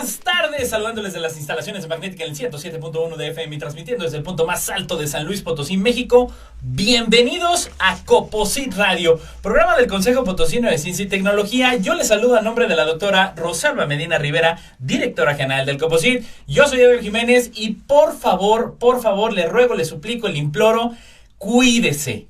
buenas tardes, saludándoles de las instalaciones de Magnética en el 107.1 de FM y transmitiendo desde el punto más alto de San Luis Potosí, México. Bienvenidos a Coposit Radio, programa del Consejo Potosino de Ciencia y Tecnología. Yo les saludo a nombre de la doctora Rosalba Medina Rivera, directora general del Coposit. Yo soy Edgar Jiménez y por favor, le ruego, le suplico, le imploro, cuídese.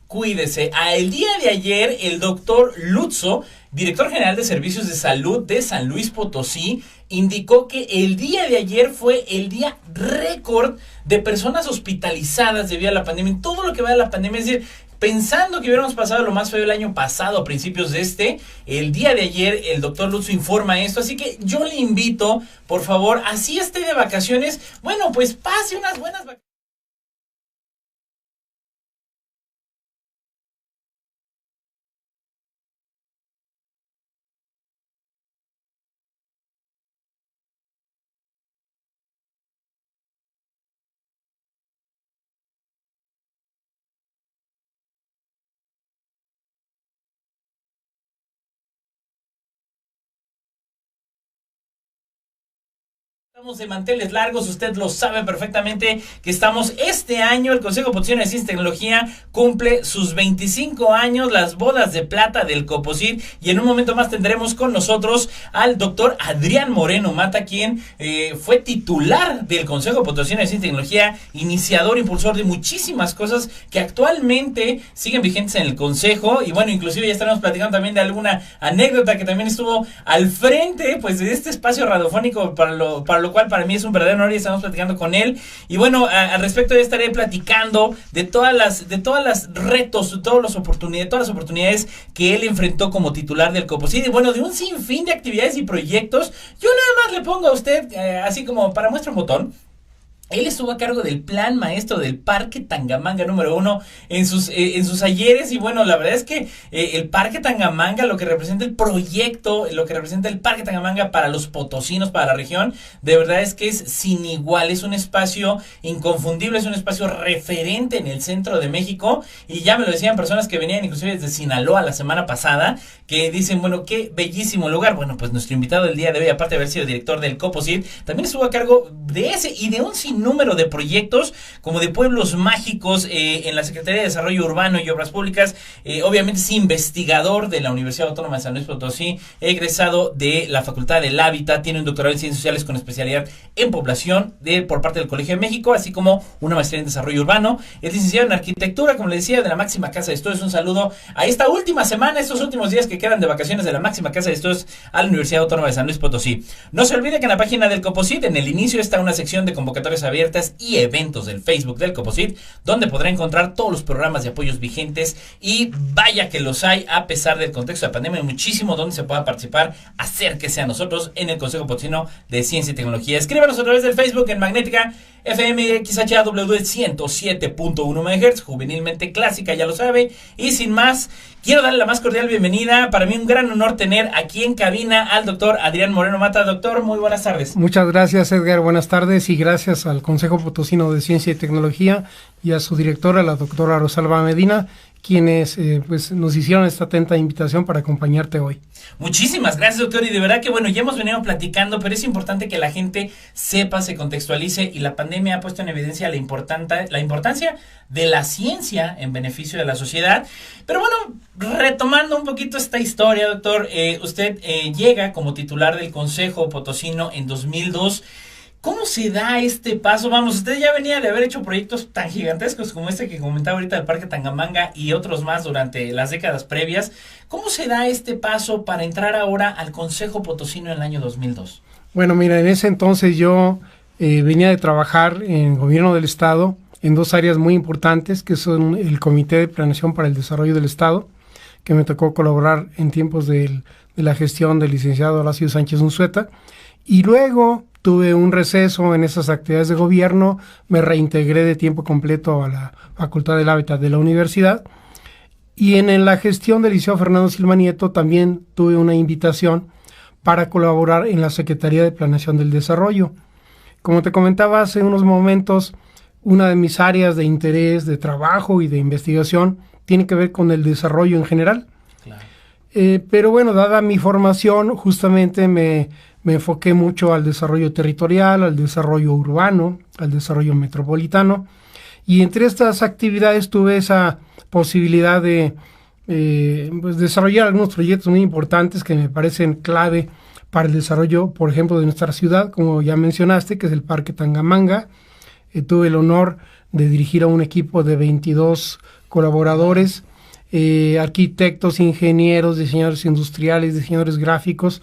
El día de ayer, el doctor Lutzo, director general de Servicios de Salud de San Luis Potosí, indicó que el día de ayer fue el día récord de personas hospitalizadas debido a la pandemia. En todo lo que va de la pandemia, es decir, pensando que hubiéramos pasado lo más feo el año pasado, a principios de el día de ayer el doctor Lutzo informa esto, así que yo le invito, por favor, así esté de vacaciones, bueno, pues pase unas buenas vacaciones. Estamos de manteles largos, usted lo sabe perfectamente que estamos este año, el Consejo Potosino de Ciencia y Tecnología cumple sus 25 años, las bodas de plata del Coposit, y en un momento más tendremos con nosotros al doctor Adrián Moreno Mata, quien fue titular del Consejo Potosino de Ciencia y Tecnología, iniciador, impulsor de muchísimas cosas que actualmente siguen vigentes en el Consejo, y bueno, inclusive ya estaremos platicando también de alguna anécdota que también estuvo al frente, pues, de este espacio radiofónico para lo cual para mí es un verdadero honor y estamos platicando con él. Y bueno, al respecto de estaré platicando de todas las retos, de todas las oportunidades que él enfrentó como titular del Coposit, y bueno, de un sinfín de actividades y proyectos. Yo nada más le pongo a usted, así como para muestra un botón. Él estuvo a cargo del plan maestro del Parque Tangamanga número 1 en sus ayeres, y bueno, la verdad es que el Parque Tangamanga, lo que representa el proyecto, lo que representa el Parque Tangamanga para los potosinos, para la región, de verdad es que es sin igual, es un espacio inconfundible, es un espacio referente en el centro de México, y ya me lo decían personas que venían inclusive desde Sinaloa la semana pasada, que dicen, bueno, qué bellísimo lugar. Bueno, pues nuestro invitado del día de hoy, aparte de haber sido director del Coposit, también estuvo a cargo de ese y de un sinnúmero de proyectos como de pueblos mágicos en la Secretaría de Desarrollo Urbano y Obras Públicas. Obviamente es investigador de la Universidad Autónoma de San Luis Potosí, egresado de la Facultad del Hábitat, tiene un doctorado en Ciencias Sociales con especialidad en población por parte del Colegio de México, así como una maestría en Desarrollo Urbano. Es licenciado en Arquitectura, como le decía, de la máxima casa de estudios. Un saludo a esta última semana, estos últimos días que quedan de vacaciones de la máxima casa de estudios a la Universidad Autónoma de San Luis Potosí. No se olvide que en la página del Coposit, en el inicio, está una sección de convocatorias abiertas y eventos del Facebook del Coposit, donde podrá encontrar todos los programas de apoyos vigentes, y vaya que los hay a pesar del contexto de pandemia. Hay muchísimo donde se pueda participar. Acérquese a nosotros en el Consejo Potosino de Ciencia y Tecnología. Escríbanos a través del Facebook en Magnética FM XHAW 107.1 MHz, juvenilmente clásica, ya lo sabe. Y sin más, quiero darle la más cordial bienvenida. Para mí un gran honor tener aquí en cabina al doctor Adrián Moreno Mata. Doctor, muy buenas tardes. Muchas gracias, Edgar, buenas tardes, y gracias al Consejo Potosino de Ciencia y Tecnología y a su directora, la doctora Rosalba Medina, quienes pues nos hicieron esta atenta invitación para acompañarte hoy. Muchísimas gracias, doctor, y de verdad que bueno, ya hemos venido platicando, pero es importante que la gente sepa, se contextualice, y la pandemia ha puesto en evidencia la importancia de la ciencia en beneficio de la sociedad. Pero bueno, retomando un poquito esta historia, doctor, usted llega como titular del Consejo Potosino en 2002. ¿Cómo se da este paso? Vamos, usted ya venía de haber hecho proyectos tan gigantescos como este que comentaba ahorita del Parque Tangamanga y otros más durante las décadas previas. ¿Cómo se da este paso para entrar ahora al Consejo Potosino en el año 2002? Bueno, mira, en ese entonces yo venía de trabajar en el gobierno del estado en dos áreas muy importantes, que son el Comité de Planeación para el Desarrollo del Estado, que me tocó colaborar en tiempos de la gestión del licenciado Horacio Sánchez Unzueta, y luego tuve un receso en esas actividades de gobierno, me reintegré de tiempo completo a la Facultad del Hábitat de la universidad, y en la gestión del Liceo Fernando Silva Nieto también tuve una invitación para colaborar en la Secretaría de Planeación del Desarrollo. Como te comentaba hace unos momentos, una de mis áreas de interés, de trabajo y de investigación tiene que ver con el desarrollo en general. Claro. Pero bueno, dada mi formación, justamente me me enfoqué mucho al desarrollo territorial, al desarrollo urbano, al desarrollo metropolitano, y entre estas actividades tuve esa posibilidad de pues desarrollar algunos proyectos muy importantes que me parecen clave para el desarrollo, por ejemplo, de nuestra ciudad, como ya mencionaste, que es el Parque Tangamanga. Tuve el honor de dirigir a un equipo de 22 colaboradores, arquitectos, ingenieros, diseñadores industriales, diseñadores gráficos,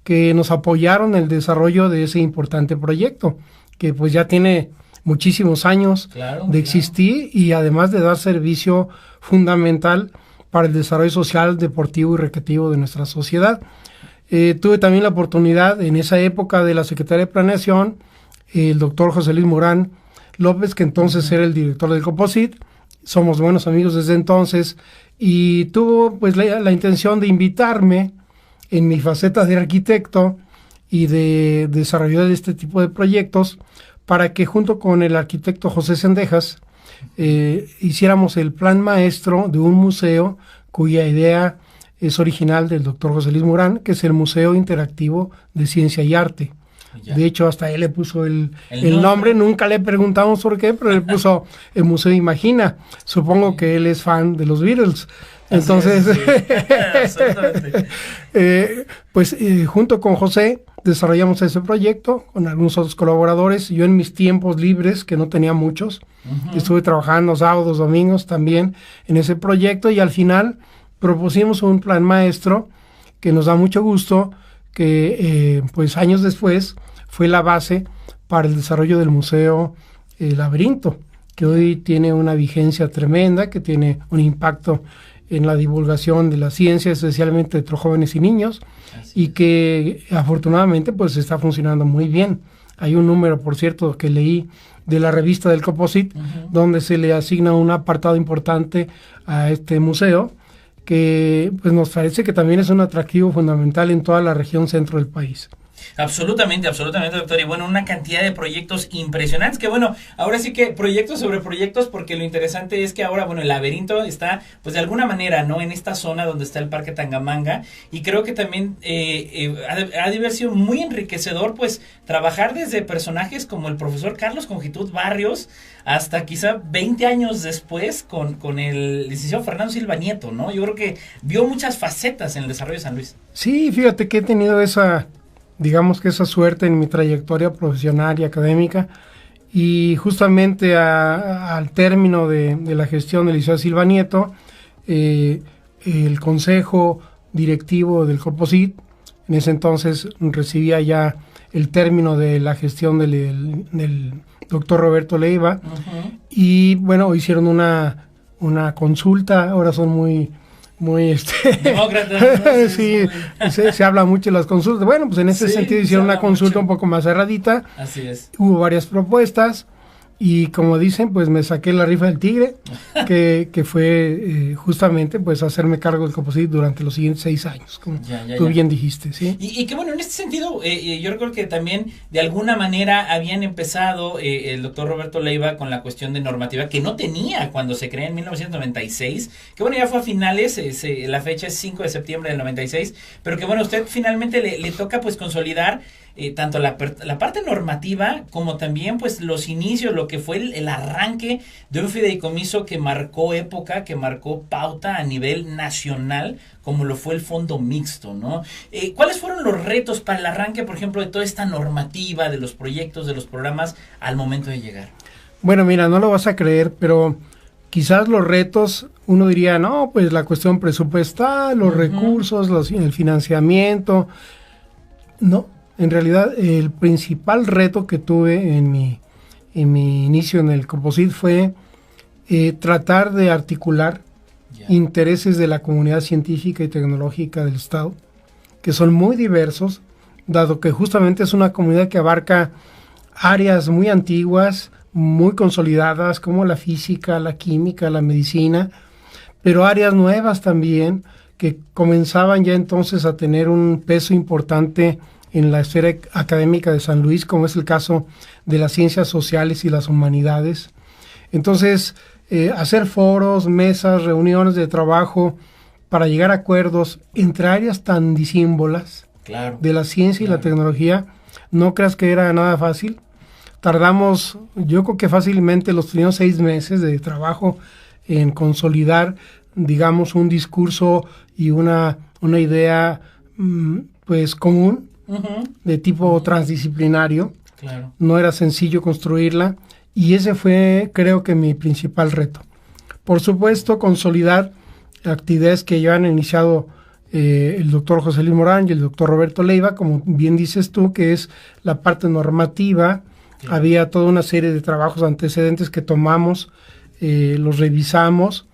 que nos apoyaron en el desarrollo de ese importante proyecto, que pues ya tiene muchísimos años de existir y además de dar servicio fundamental para el desarrollo social, deportivo y recreativo de nuestra sociedad. Tuve también la oportunidad en esa época de la Secretaría de Planeación, el doctor José Luis Morán López, que entonces era el director del Coposit. Somos buenos amigos desde entonces, y tuvo pues la intención de invitarme en mi faceta de arquitecto y de desarrollar este tipo de proyectos para que junto con el arquitecto José Sendejas hiciéramos el plan maestro de un museo cuya idea es original del doctor José Luis Morán, que es el Museo Interactivo de Ciencia y Arte. Ya. De hecho, hasta él le puso el nombre, nunca le preguntamos por qué, pero él puso el Museo Imagina. Supongo que él es fan de los Beatles. Entonces, junto con José desarrollamos ese proyecto con algunos otros colaboradores. Yo en mis tiempos libres, que no tenía muchos, estuve trabajando sábados, domingos también en ese proyecto, y al final propusimos un plan maestro que nos da mucho gusto, que pues años después fue la base para el desarrollo del Museo Laberinto, que hoy tiene una vigencia tremenda, que tiene un impacto en la divulgación de la ciencia, especialmente entre jóvenes y niños, y que afortunadamente pues está funcionando muy bien. Hay un número, por cierto, que leí de la revista del Coposit, donde se le asigna un apartado importante a este museo, que pues nos parece que también es un atractivo fundamental en toda la región centro del país. Absolutamente, absolutamente, doctor. Y bueno, una cantidad de proyectos impresionantes, que bueno, ahora sí que proyectos sobre proyectos, porque lo interesante es que ahora, bueno, el laberinto está, pues de alguna manera, ¿no? En esta zona donde está el Parque Tangamanga, y creo que también ha de haber sido muy enriquecedor, pues, trabajar desde personajes como el profesor Carlos Conjitud Barrios, hasta quizá 20 años después con el licenciado Fernando Silva Nieto, ¿no? Yo creo que vio muchas facetas en el desarrollo de San Luis. Sí, fíjate que he tenido esa suerte en mi trayectoria profesional y académica, y justamente al término de la gestión del licenciado Silva Nieto, el consejo directivo del Coposit, en ese entonces recibía ya el término de la gestión del doctor Roberto Leiva, y bueno, hicieron una consulta. Ahora son muy demócratas, ¿no? Sí, se habla mucho de las consultas. Bueno, pues en ese sentido hicieron una consulta un poco más cerradita. Así es. Hubo varias propuestas y, como dicen, pues me saqué la rifa del tigre, que fue justamente pues hacerme cargo del Coposit durante los siguientes 6 años, como tú bien dijiste, ¿sí? Y que bueno, en este sentido, yo recuerdo que también de alguna manera habían empezado el doctor Roberto Leiva con la cuestión de normativa que no tenía cuando se creó en 1996, que bueno, ya fue a finales, la fecha es 5 de septiembre del 96, pero que bueno, usted finalmente le toca pues consolidar tanto la parte normativa como también pues los inicios, lo que fue el arranque de un fideicomiso que marcó época, que marcó pauta a nivel nacional, como lo fue el Fondo Mixto, ¿no? ¿Cuáles fueron los retos para el arranque, por ejemplo, de toda esta normativa, de los proyectos, de los programas al momento de llegar? Bueno, mira, no lo vas a creer, pero quizás los retos, uno diría, no, pues la cuestión presupuestal, los recursos, el financiamiento. No, en realidad el principal reto que tuve en mi inicio en el Coposit fue tratar de articular intereses de la comunidad científica y tecnológica del Estado, que son muy diversos, dado que justamente es una comunidad que abarca áreas muy antiguas, muy consolidadas, como la física, la química, la medicina, pero áreas nuevas también, que comenzaban ya entonces a tener un peso importante en la esfera académica de San Luis, como es el caso de las ciencias sociales y las humanidades. Entonces, hacer foros, mesas, reuniones de trabajo para llegar a acuerdos entre áreas tan disímbolas, de la ciencia y la tecnología. No creas que era nada fácil. Tardamos, yo creo que fácilmente los primeros 6 meses de trabajo en consolidar, digamos, un discurso y una idea pues común, de tipo transdisciplinario. Claro. No era sencillo construirla y ese fue, creo que, mi principal reto. Por supuesto, consolidar actividades que ya han iniciado el doctor José Luis Morán y el doctor Roberto Leiva, como bien dices tú, que es la parte normativa. Sí. Había toda una serie de trabajos antecedentes que tomamos, los revisamos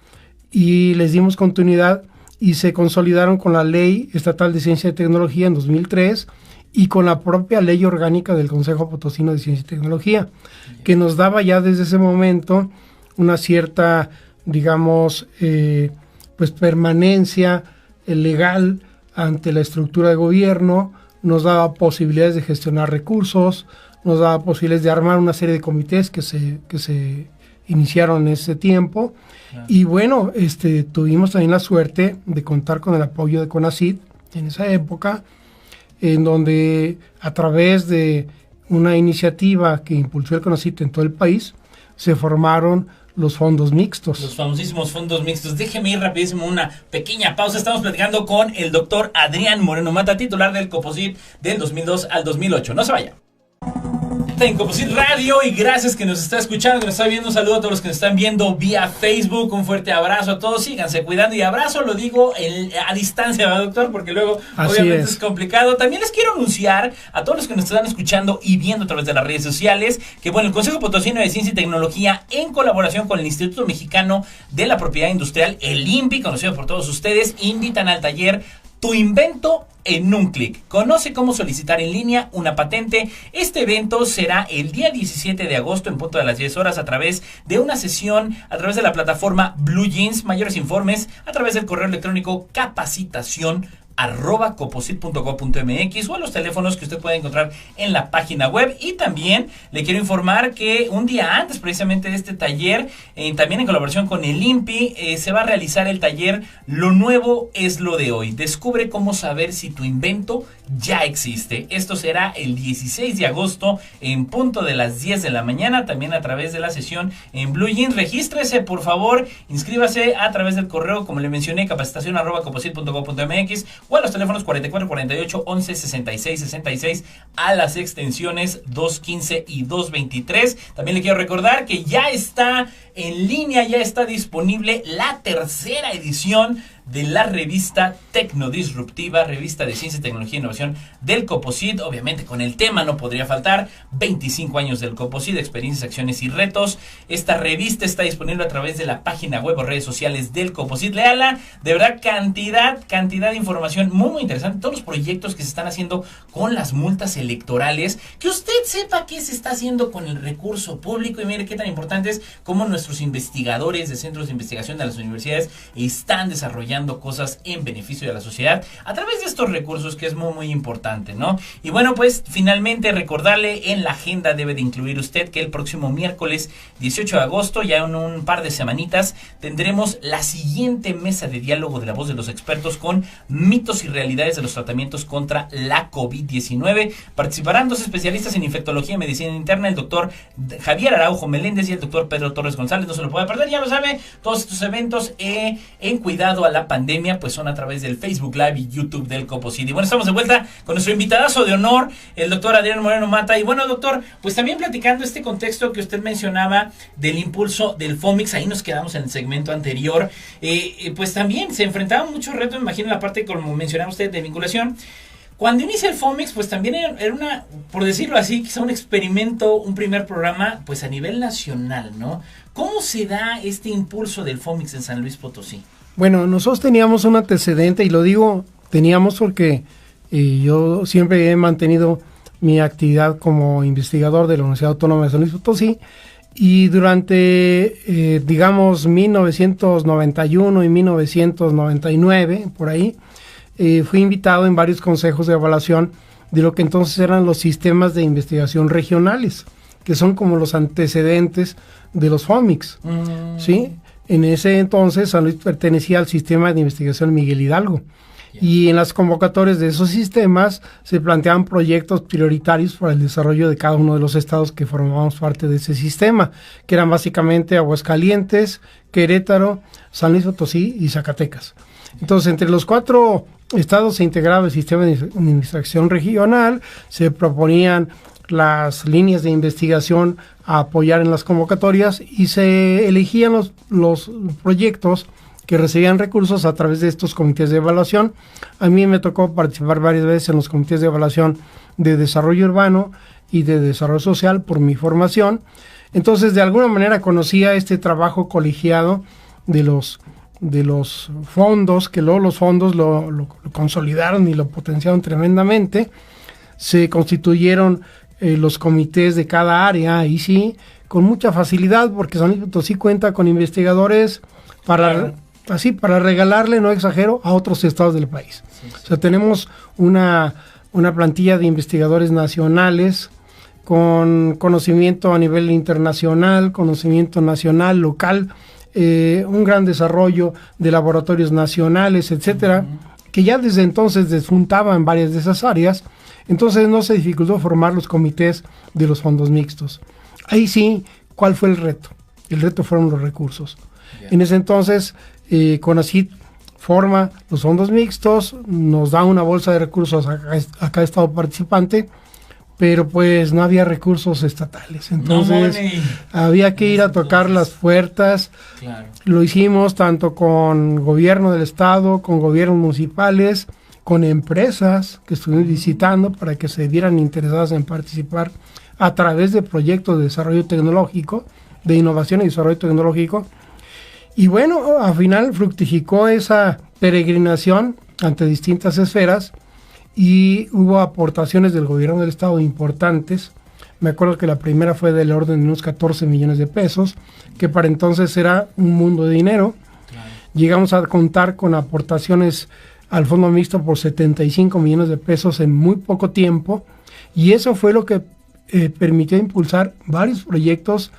y les dimos continuidad y se consolidaron con la Ley Estatal de Ciencia y Tecnología en 2003 y con la propia Ley Orgánica del Consejo Potosino de Ciencia y Tecnología, que nos daba ya desde ese momento una cierta, digamos, pues permanencia legal ante la estructura de gobierno, nos daba posibilidades de gestionar recursos, nos daba posibilidades de armar una serie de comités que se iniciaron en ese tiempo. Claro. Y bueno, tuvimos también la suerte de contar con el apoyo de CONACYT en esa época, en donde a través de una iniciativa que impulsó el CONACYT en todo el país, se formaron los fondos mixtos. Los famosísimos fondos mixtos. Déjeme ir rapidísimo una pequeña pausa. Estamos platicando con el doctor Adrián Moreno Mata, titular del COPOSIT del 2002 al 2008. No se vaya. En COPOSIT Radio, y gracias que nos está escuchando, que nos está viendo. Un saludo a todos los que nos están viendo vía Facebook. Un fuerte abrazo a todos. Síganse cuidando, y abrazo lo digo a distancia, ¿verdad, doctor? Porque luego así obviamente es complicado. También les quiero anunciar a todos los que nos están escuchando y viendo a través de las redes sociales que, bueno, el Consejo Potosino de Ciencia y Tecnología, en colaboración con el Instituto Mexicano de la Propiedad Industrial, el INPI, conocido por todos ustedes, invitan al taller Tu Invento en un clic. Conoce cómo solicitar en línea una patente. Este evento será el día 17 de agosto en punto de las 10 horas a través de una sesión a través de la plataforma Blue Jeans. Mayores informes a través del correo electrónico capacitación@coposit.gov.mx o a los teléfonos que usted puede encontrar en la página web. Y también le quiero informar que un día antes precisamente de este taller, también en colaboración con el INPI, se va a realizar el taller Lo Nuevo es lo de Hoy. Descubre cómo saber si tu invento ya existe. Esto será el 16 de agosto en punto de las 10 de la mañana, también a través de la sesión en Blue Jeans. Regístrese, por favor, inscríbase a través del correo, como le mencioné, capacitación@coposit.gov.mx o a los teléfonos 44 48 11 66 66 a las extensiones 215 y 223. También le quiero recordar que ya está en línea, ya está disponible la tercera edición de la revista Tecnodisruptiva, revista de ciencia, tecnología e innovación del COPOSIT. Obviamente con el tema no podría faltar, 25 años del COPOSIT, experiencias, acciones y retos. Esta revista está disponible a través de la página web o redes sociales del COPOSIT. Léala, de verdad, cantidad de información muy interesante. Todos los proyectos que se están haciendo con las multas electorales, que usted sepa qué se está haciendo con el recurso público, y mire qué tan importante es cómo nuestros investigadores de centros de investigación de las universidades están desarrollando cosas en beneficio de la sociedad a través de estos recursos, que es muy importante, ¿no? Y bueno, pues finalmente recordarle, en la agenda debe de incluir usted que el próximo miércoles 18 de agosto, ya en un par de semanitas, tendremos la siguiente mesa de diálogo de la voz de los expertos con mitos y realidades de los tratamientos contra la COVID-19. Participarán 2 especialistas en infectología y medicina interna, el doctor Javier Araujo Meléndez y el doctor Pedro Torres González. No se lo puede perder, ya lo sabe. Todos estos eventos en cuidado a la pandemia pues son a través del Facebook Live y YouTube del COPOSIT. Y bueno, estamos de vuelta con nuestro invitadazo de honor, el doctor Adrián Moreno Mata. Y bueno, doctor, pues también platicando este contexto que usted mencionaba del impulso del FOMIX, ahí nos quedamos en el segmento anterior, pues también se enfrentaba muchos retos, me imagino, la parte, como mencionaba usted, de vinculación. Cuando inicia el FOMIX, pues también era una, por decirlo así, quizá un experimento, un primer programa, pues a nivel nacional, ¿no? ¿Cómo se da este impulso del FOMIX en San Luis Potosí? Bueno, nosotros teníamos un antecedente, y lo digo teníamos porque yo siempre he mantenido mi actividad como investigador de la Universidad Autónoma de San Luis Potosí, y durante, digamos, 1991 y 1999, por ahí, fui invitado en varios consejos de evaluación de lo que entonces eran los sistemas de investigación regionales, que son como los antecedentes de los FOMIX, ¿sí? En ese entonces San Luis pertenecía al sistema de investigación Miguel Hidalgo, Y en las convocatorias de esos sistemas se planteaban proyectos prioritarios para el desarrollo de cada uno de los estados que formábamos parte de ese sistema, que eran básicamente Aguascalientes, Querétaro, San Luis Potosí y Zacatecas. Entonces, entre los 4 estados se integraba el sistema de administración regional, se proponían las líneas de investigación a apoyar en las convocatorias y se elegían los proyectos que recibían recursos a través de estos comités de evaluación. A mí me tocó participar varias veces en los comités de evaluación de desarrollo urbano y de desarrollo social por mi formación. Entonces, de alguna manera conocía este trabajo colegiado de los fondos, que luego los fondos lo consolidaron y lo potenciaron tremendamente. Se constituyeron los comités de cada área, ahí sí, con mucha facilidad, porque San Luis Potosí cuenta con investigadores para regalarle, no exagero, a otros estados del país. Sí. O sea, tenemos una plantilla de investigadores nacionales con conocimiento a nivel internacional, conocimiento nacional, local, un gran desarrollo de laboratorios nacionales, etcétera, que ya desde entonces despuntaban varias de esas áreas. Entonces no se dificultó formar los comités de los fondos mixtos. Ahí sí, ¿cuál fue el reto? El reto fueron los recursos. En ese entonces, CONACYT forma los fondos mixtos, nos da una bolsa de recursos a cada estado participante, pero pues no había recursos estatales. Entonces había que ir a tocar las puertas. Claro. Lo hicimos tanto con gobierno del estado, con gobiernos municipales, con empresas que estuvimos visitando para que se vieran interesadas en participar a través de proyectos de desarrollo tecnológico, de innovación y desarrollo tecnológico. Y bueno, al final fructificó esa peregrinación ante distintas esferas y hubo aportaciones del gobierno del estado importantes. Me acuerdo que la primera fue del orden de unos 14 millones de pesos, que para entonces era un mundo de dinero. Claro. Llegamos a contar con aportaciones al fondo mixto por 75 millones de pesos en muy poco tiempo, y eso fue lo que permitió impulsar varios proyectos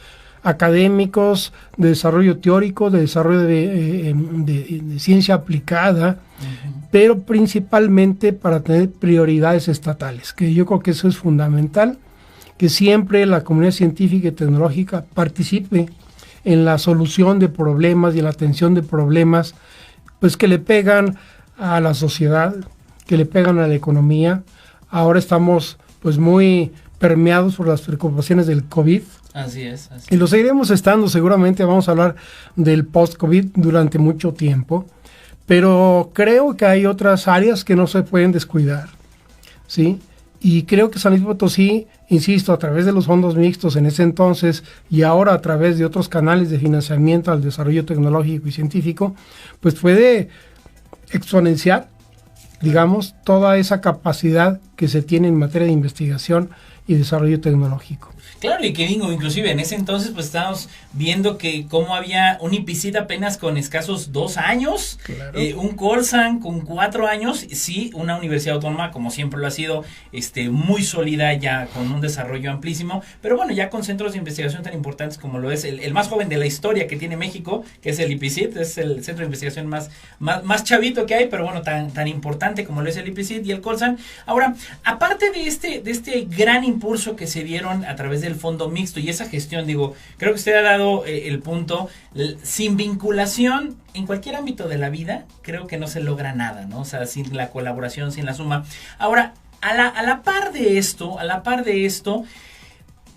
académicos de desarrollo teórico, de desarrollo de ciencia aplicada, pero principalmente para tener prioridades estatales, que yo creo que eso es fundamental, que siempre la comunidad científica y tecnológica participe en la solución de problemas y en la atención de problemas pues que le pegan a la sociedad, que le pegan a la economía. Ahora estamos pues muy permeados por las preocupaciones del COVID. Así es. Y lo seguiremos estando, seguramente vamos a hablar del post-COVID durante mucho tiempo, pero creo que hay otras áreas que no se pueden descuidar, ¿sí? Y creo que San Luis Potosí, insisto, a través de los fondos mixtos en ese entonces y ahora a través de otros canales de financiamiento al desarrollo tecnológico y científico, pues puede exponenciar, digamos, toda esa capacidad que se tiene en materia de investigación y desarrollo tecnológico. Claro, y que digo, inclusive en ese entonces pues estábamos viendo que como había un IPICIT apenas con escasos 2 años, claro. Un Colsan con 4 años, sí, una universidad autónoma como siempre lo ha sido, muy sólida ya con un desarrollo amplísimo, pero bueno, ya con centros de investigación tan importantes como lo es el más joven de la historia que tiene México, que es el IPICIT, es el centro de investigación más chavito que hay, pero bueno, tan importante como lo es el IPICIT y el Colsan. Ahora, aparte de este gran impulso que se dieron a través del fondo mixto y esa gestión, digo, creo que usted ha dado el punto, sin vinculación en cualquier ámbito de la vida, creo que no se logra nada, ¿no? O sea, sin la colaboración, sin la suma. Ahora, a la par de esto,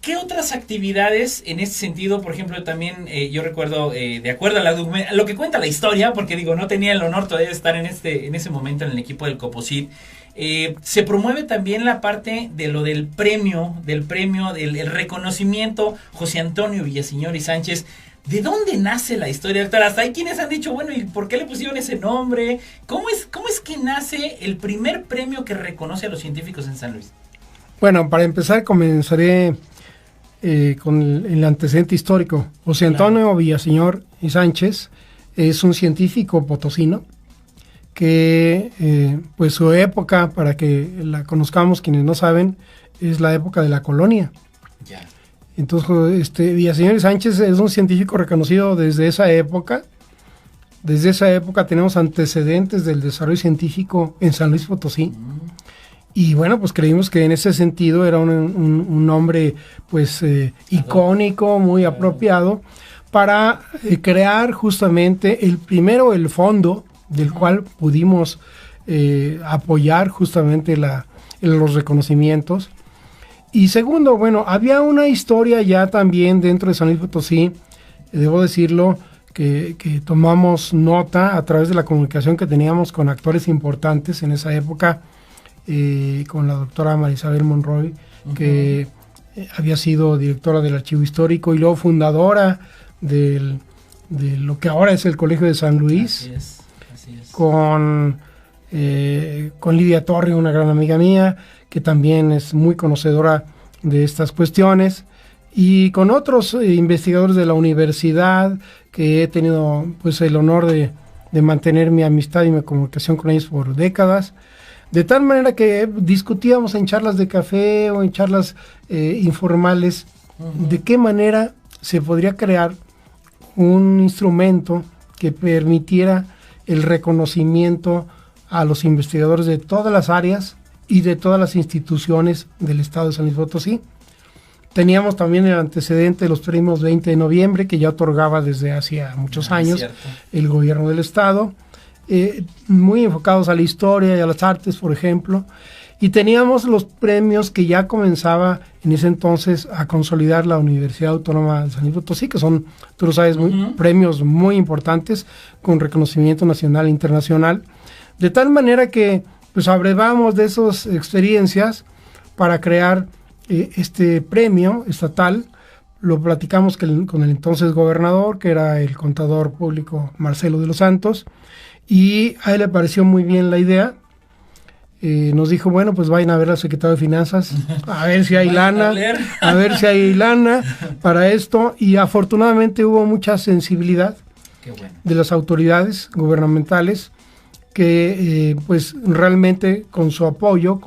¿qué otras actividades en este sentido? Por ejemplo, también yo recuerdo, de acuerdo a lo que cuenta la historia, porque digo, no tenía el honor todavía de estar en ese momento en el equipo del COPOSIT, se promueve también la parte de lo del premio, del reconocimiento José Antonio Villaseñor y Sánchez. ¿De dónde nace la historia, doctora? Hasta hay quienes han dicho, bueno, ¿y por qué le pusieron ese nombre? ¿Cómo es que nace el primer premio que reconoce a los científicos en San Luis? Bueno, para empezar comenzaré con el antecedente histórico. José Antonio Villaseñor y Sánchez es un científico potosino que pues su época, para que la conozcamos quienes no saben, es la época de la colonia. Yeah. Entonces Villaseñor y Sánchez es un científico reconocido desde esa época, Desde esa época tenemos antecedentes del desarrollo científico en San Luis Potosí. Y bueno, pues creímos que en ese sentido era un nombre pues icónico, muy apropiado para crear justamente el fondo del cual pudimos apoyar justamente los reconocimientos. Y segundo, bueno, había una historia ya también dentro de San Luis Potosí, debo decirlo, que tomamos nota a través de la comunicación que teníamos con actores importantes en esa época, con la doctora Marisabel Monroy, que había sido directora del Archivo Histórico y luego fundadora de lo que ahora es el Colegio de San Luis. Así es. Con Lidia Torre, una gran amiga mía, que también es muy conocedora de estas cuestiones, y con otros investigadores de la universidad que he tenido pues el honor de mantener mi amistad y mi comunicación con ellos por décadas, de tal manera que discutíamos en charlas de café o en charlas informales de qué manera se podría crear un instrumento que permitiera el reconocimiento a los investigadores de todas las áreas y de todas las instituciones del estado de San Luis Potosí. Teníamos también el antecedente de los premios 20 de noviembre, que ya otorgaba desde hacía muchos años el gobierno del estado, muy enfocados a la historia y a las artes, por ejemplo. Y teníamos los premios que ya comenzaba en ese entonces a consolidar la Universidad Autónoma de San Luis Potosí, que son, tú lo sabes, premios muy importantes con reconocimiento nacional e internacional. De tal manera que pues abrevamos de esas experiencias para crear este premio estatal. Lo platicamos con el entonces gobernador, que era el contador público Marcelo de los Santos, y a él le pareció muy bien la idea. Nos dijo, bueno, pues vayan a ver al secretario de Finanzas, a ver si hay lana, para esto, y afortunadamente hubo mucha sensibilidad de las autoridades gubernamentales que pues realmente con su apoyo,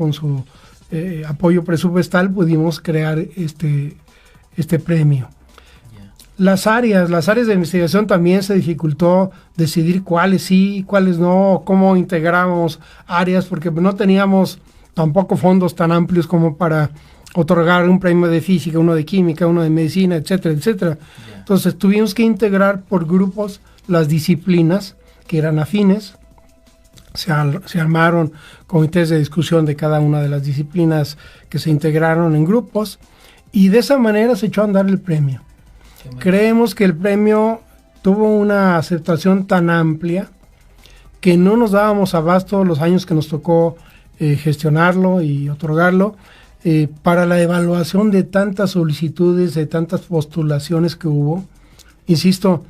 apoyo presupuestal, pudimos crear este premio. Las áreas de investigación también se dificultó decidir cuáles sí, cuáles no, cómo integramos áreas, porque no teníamos tampoco fondos tan amplios como para otorgar un premio de física, uno de química, uno de medicina, etcétera, etcétera. Entonces tuvimos que integrar por grupos las disciplinas que eran afines. Se armaron comités de discusión de cada una de las disciplinas que se integraron en grupos, y de esa manera se echó a andar el premio. Creemos que el premio tuvo una aceptación tan amplia que no nos dábamos abasto los años que nos tocó gestionarlo y otorgarlo para la evaluación de tantas solicitudes, de tantas postulaciones que hubo. Insisto,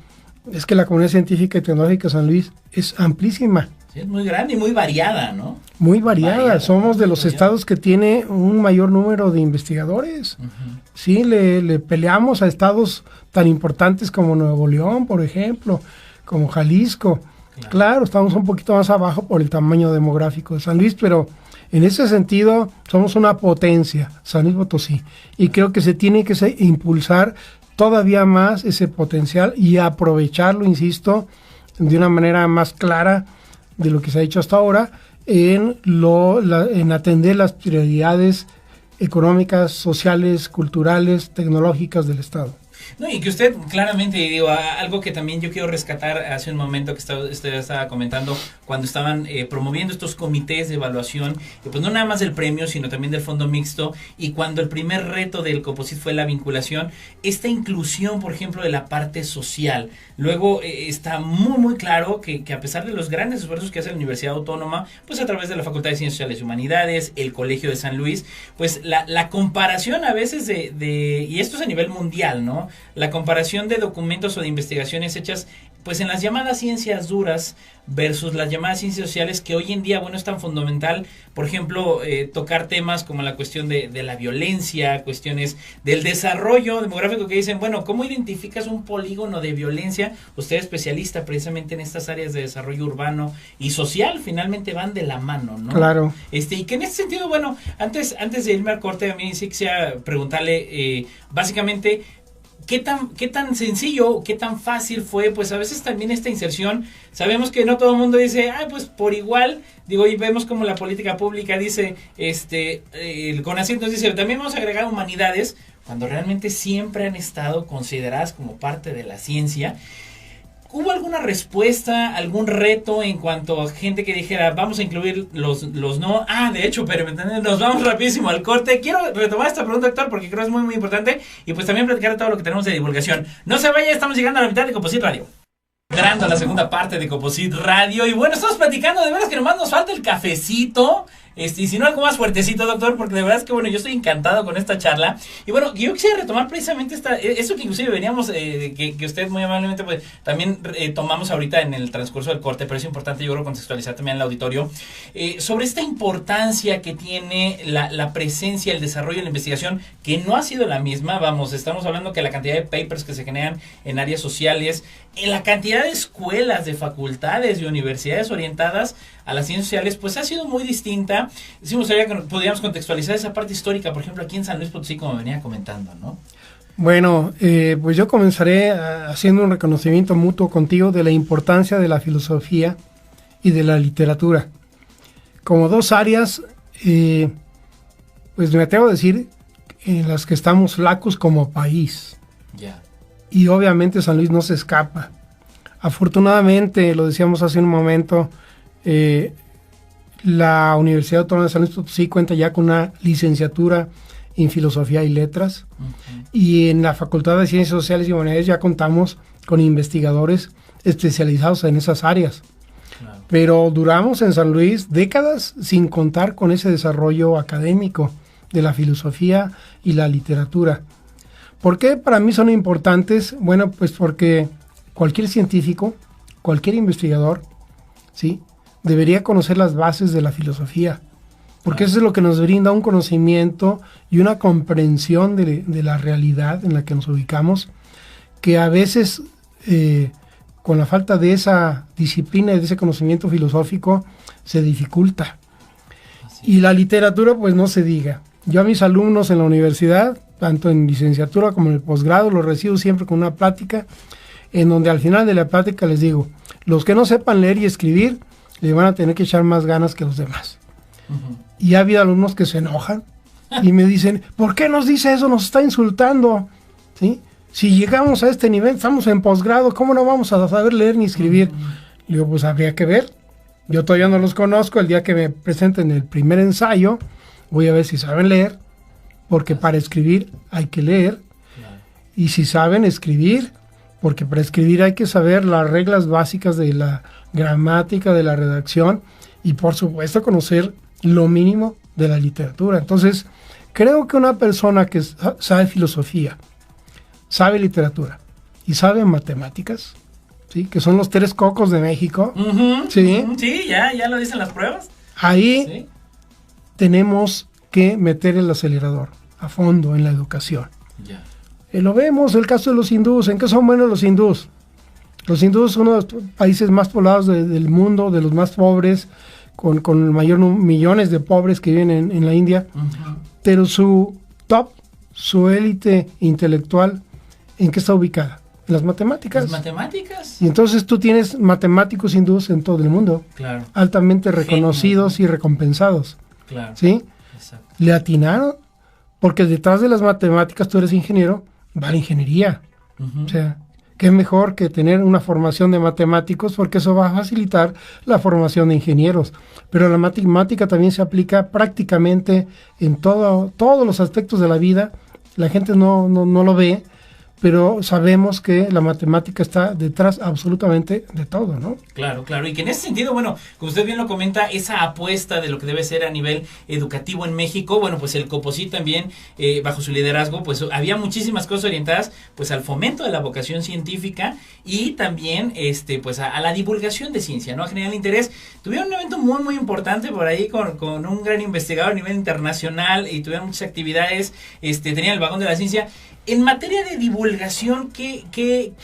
es que la comunidad científica y tecnológica de San Luis es amplísima. Sí, es muy grande y muy variada, ¿no? Muy variada. Somos de los estados que tiene un mayor número de investigadores. Sí, le peleamos a estados tan importantes como Nuevo León, por ejemplo, como Jalisco. Claro, estamos un poquito más abajo por el tamaño demográfico de San Luis, pero en ese sentido somos una potencia, San Luis Potosí. Y creo que se tiene que impulsar todavía más ese potencial y aprovecharlo, insisto, de una manera más clara de lo que se ha hecho hasta ahora en atender las prioridades económicas, sociales, culturales, tecnológicas del Estado. No, y que usted claramente, digo, algo que también yo quiero rescatar hace un momento que usted estaba comentando, cuando estaban promoviendo estos comités de evaluación, pues no nada más del premio, sino también del fondo mixto, y cuando el primer reto del Coposit fue la vinculación, esta inclusión, por ejemplo, de la parte social. Luego está muy, muy claro que a pesar de los grandes esfuerzos que hace la Universidad Autónoma, pues a través de la Facultad de Ciencias Sociales y Humanidades, el Colegio de San Luis, pues la comparación a veces y esto es a nivel mundial, ¿no? La comparación de documentos o de investigaciones hechas pues en las llamadas ciencias duras versus las llamadas ciencias sociales, que hoy en día, bueno, es tan fundamental, por ejemplo, tocar temas como la cuestión de la violencia, cuestiones del desarrollo demográfico, que dicen, bueno, ¿cómo identificas un polígono de violencia? Usted es especialista precisamente en estas áreas de desarrollo urbano y social, finalmente van de la mano, ¿no? Claro. Y que en este sentido, bueno, antes de irme al corte, a mí sí quisiera preguntarle, básicamente, qué tan sencillo, qué tan fácil fue, pues a veces también esta inserción, sabemos que no todo el mundo dice, pues por igual, digo, y vemos como la política pública dice, el CONACYT nos dice, también vamos a agregar humanidades, cuando realmente siempre han estado consideradas como parte de la ciencia. ¿Hubo alguna respuesta, algún reto en cuanto a gente que dijera, vamos a incluir los no? De hecho, pero nos vamos rapidísimo al corte. Quiero retomar esta pregunta, doctor, porque creo que es muy, muy importante. Y pues también platicar de todo lo que tenemos de divulgación. No se vaya, estamos llegando a la mitad de Composite Radio. Entrando a la segunda parte de Composite Radio. Y bueno, estamos platicando, de veras que nomás nos falta el cafecito. Y si no, algo más fuertecito, doctor, porque de verdad es que, bueno, yo estoy encantado con esta charla. Y bueno, yo quisiera retomar precisamente eso que inclusive veníamos, que usted muy amablemente pues también tomamos ahorita en el transcurso del corte, pero es importante, yo creo, contextualizar también al auditorio, sobre esta importancia que tiene la presencia, el desarrollo, la investigación, que no ha sido la misma. Vamos, estamos hablando que la cantidad de papers que se generan en áreas sociales, en la cantidad de escuelas, de facultades y universidades orientadas a las ciencias sociales, pues ha sido muy distinta. Sí, me gustaría que podríamos contextualizar esa parte histórica, por ejemplo, aquí en San Luis Potosí, como venía comentando, ¿no? Bueno, pues yo comenzaré haciendo un reconocimiento mutuo contigo de la importancia de la filosofía y de la literatura. Como dos áreas, pues me atrevo a decir, en las que estamos flacos como país. Ya. Y obviamente San Luis no se escapa. Afortunadamente, lo decíamos hace un momento, la Universidad Autónoma de San Luis Potosí cuenta ya con una licenciatura en Filosofía y Letras, y en la Facultad de Ciencias Sociales y Humanidades ya contamos con investigadores especializados en esas áreas. Claro. Pero duramos en San Luis décadas sin contar con ese desarrollo académico de la filosofía y la literatura. ¿Por qué para mí son importantes? Bueno, pues porque cualquier científico, cualquier investigador, ¿sí?, debería conocer las bases de la filosofía, porque eso es lo que nos brinda un conocimiento y una comprensión de la realidad en la que nos ubicamos, que a veces con la falta de esa disciplina y de ese conocimiento filosófico se dificulta. Y la literatura, pues no se diga. Yo a mis alumnos en la universidad, tanto en licenciatura como en el posgrado, los recibo siempre con una plática, en donde al final de la plática les digo, los que no sepan leer y escribir, le van a tener que echar más ganas que los demás. Y ha habido alumnos que se enojan y me dicen, ¿por qué nos dice eso? Nos está insultando, ¿sí? Si llegamos a este nivel, estamos en posgrado, ¿cómo no vamos a saber leer ni escribir? Le digo, pues habría que ver. Yo todavía no los conozco. El día que me presenten el primer ensayo, voy a ver si saben leer, porque para escribir hay que leer. Y si saben escribir, porque para escribir hay que saber las reglas básicas de la gramática, de la redacción, y por supuesto conocer lo mínimo de la literatura. Entonces, creo que una persona que sabe filosofía, sabe literatura y sabe matemáticas, ¿sí?, que son los tres cocos de México, ¿sí? Sí, ya lo dicen las pruebas. Ahí ¿sí?, tenemos que meter el acelerador a fondo en la educación. Ya. Lo vemos, el caso de los hindúes. ¿En qué son buenos los hindúes? Los hindúes son uno de los países más poblados del mundo, de los más pobres, con mayor millones de pobres que viven en la India. Pero su top, su élite intelectual, ¿en qué está ubicada? En las matemáticas. ¿Las matemáticas? Y entonces tú tienes matemáticos hindúes en todo el mundo. Claro. Altamente reconocidos y recompensados. Claro. ¿Sí? Exacto. Le atinaron, porque detrás de las matemáticas tú eres ingeniero, va la ingeniería. O sea, qué mejor que tener una formación de matemáticos, porque eso va a facilitar la formación de ingenieros. Pero la matemática también se aplica prácticamente en todos los aspectos de la vida. La gente no lo ve, pero sabemos que la matemática está detrás absolutamente de todo, ¿no? Claro, claro, y que en ese sentido, bueno, como usted bien lo comenta, esa apuesta de lo que debe ser a nivel educativo en México, bueno, pues el COPOSIT también, bajo su liderazgo, pues había muchísimas cosas orientadas, pues al fomento de la vocación científica y también, pues a la divulgación de ciencia, ¿no? A generar interés. Tuvieron un evento muy, muy importante por ahí con un gran investigador a nivel internacional y tuvieron muchas actividades, tenían el vagón de la ciencia. En materia de divulgación,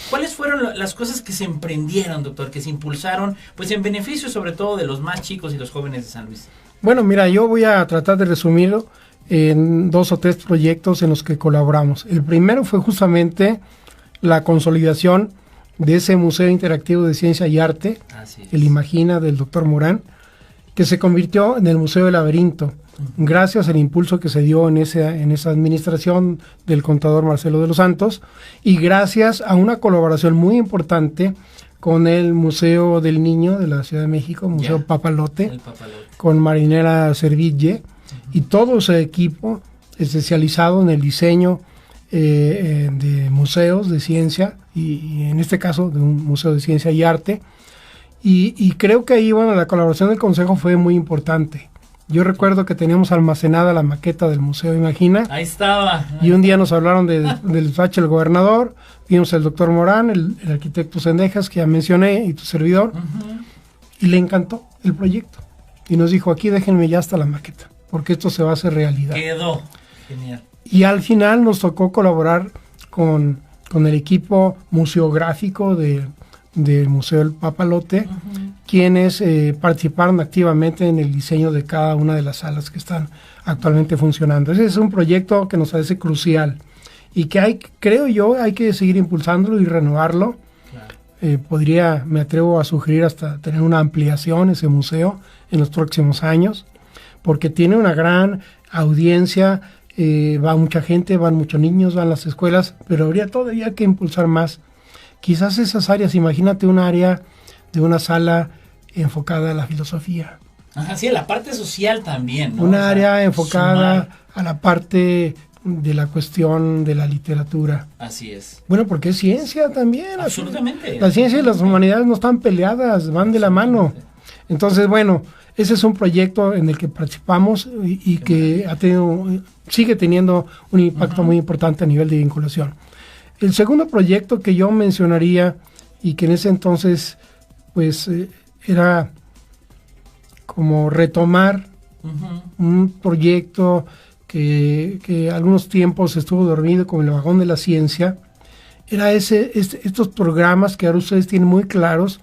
¿cuáles fueron las cosas que se emprendieron, doctor, que se impulsaron, pues en beneficio sobre todo de los más chicos y los jóvenes de San Luis? Bueno, mira, yo voy a tratar de resumirlo en 2 o 3 proyectos en los que colaboramos. El primero fue justamente la consolidación de ese Museo Interactivo de Ciencia y Arte, el Imagina del Dr. Morán, que se convirtió en el Museo del Laberinto, gracias al impulso que se dio en esa administración del contador Marcelo de los Santos, y gracias a una colaboración muy importante con el Museo del Niño de la Ciudad de México, Museo Papalote, con Marinela Serville, y todo ese equipo especializado en el diseño de museos de ciencia, y en este caso de un museo de ciencia y arte, y creo que ahí, bueno, la colaboración del Consejo fue muy importante. Yo recuerdo que teníamos almacenada la maqueta del Museo Imagina. Ahí estaba. Y un día nos hablaron del despacho del gobernador, vimos el doctor Morán, el arquitecto Sendejas, que ya mencioné, y tu servidor, y le encantó el proyecto. Y nos dijo, aquí déjenme ya hasta la maqueta, porque esto se va a hacer realidad. Quedó. Genial. Y al final nos tocó colaborar con el equipo museográfico del Museo del Papalote, quienes participaron activamente en el diseño de cada una de las salas que están actualmente funcionando. Ese es un proyecto que nos parece crucial y que creo yo, hay que seguir impulsándolo y renovarlo. Claro. Me atrevo a sugerir hasta tener una ampliación ese museo en los próximos años, porque tiene una gran audiencia, va mucha gente, van muchos niños, van las escuelas, pero habría todavía que impulsar más. Quizás esas áreas, imagínate un área de una sala enfocada a la filosofía. Ajá, sí, a la parte social también, ¿no? Una área enfocada a la parte de la cuestión de la literatura. Así es. Bueno, porque es ciencia también. Absolutamente. La ciencia y las humanidades no están peleadas, van de la mano. Entonces, bueno, ese es un proyecto en el que participamos y que sigue teniendo un impacto muy importante a nivel de vinculación. El segundo proyecto que yo mencionaría y que en ese entonces pues era como retomar un proyecto que algunos tiempos estuvo dormido, como el Vagón de la Ciencia, era estos programas que ahora ustedes tienen muy claros,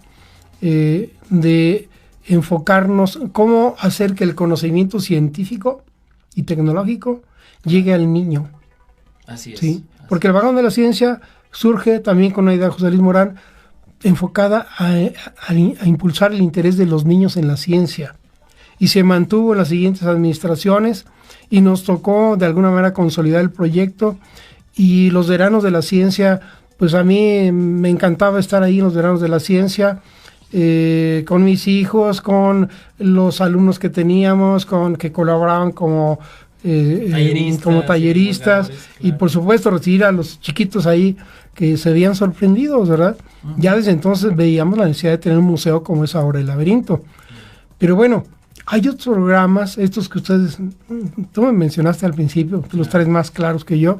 de enfocarnos cómo hacer que el conocimiento científico y tecnológico llegue al niño. Así es. ¿Sí? Porque el Vagón de la Ciencia surge también con una idea de José Luis Morán enfocada a impulsar el interés de los niños en la ciencia. Y se mantuvo en las siguientes administraciones y nos tocó de alguna manera consolidar el proyecto. Y los veranos de la ciencia, pues a mí me encantaba estar ahí en los veranos de la ciencia, con mis hijos, con los alumnos que teníamos, que colaboraban como talleristas claro. Y por supuesto recibir a los chiquitos ahí que se veían sorprendidos, ¿verdad? Ya desde entonces veíamos la necesidad de tener un museo como es ahora el Laberinto. Pero bueno, hay otros programas, estos que tú me mencionaste al principio, tú los traes más claros que yo,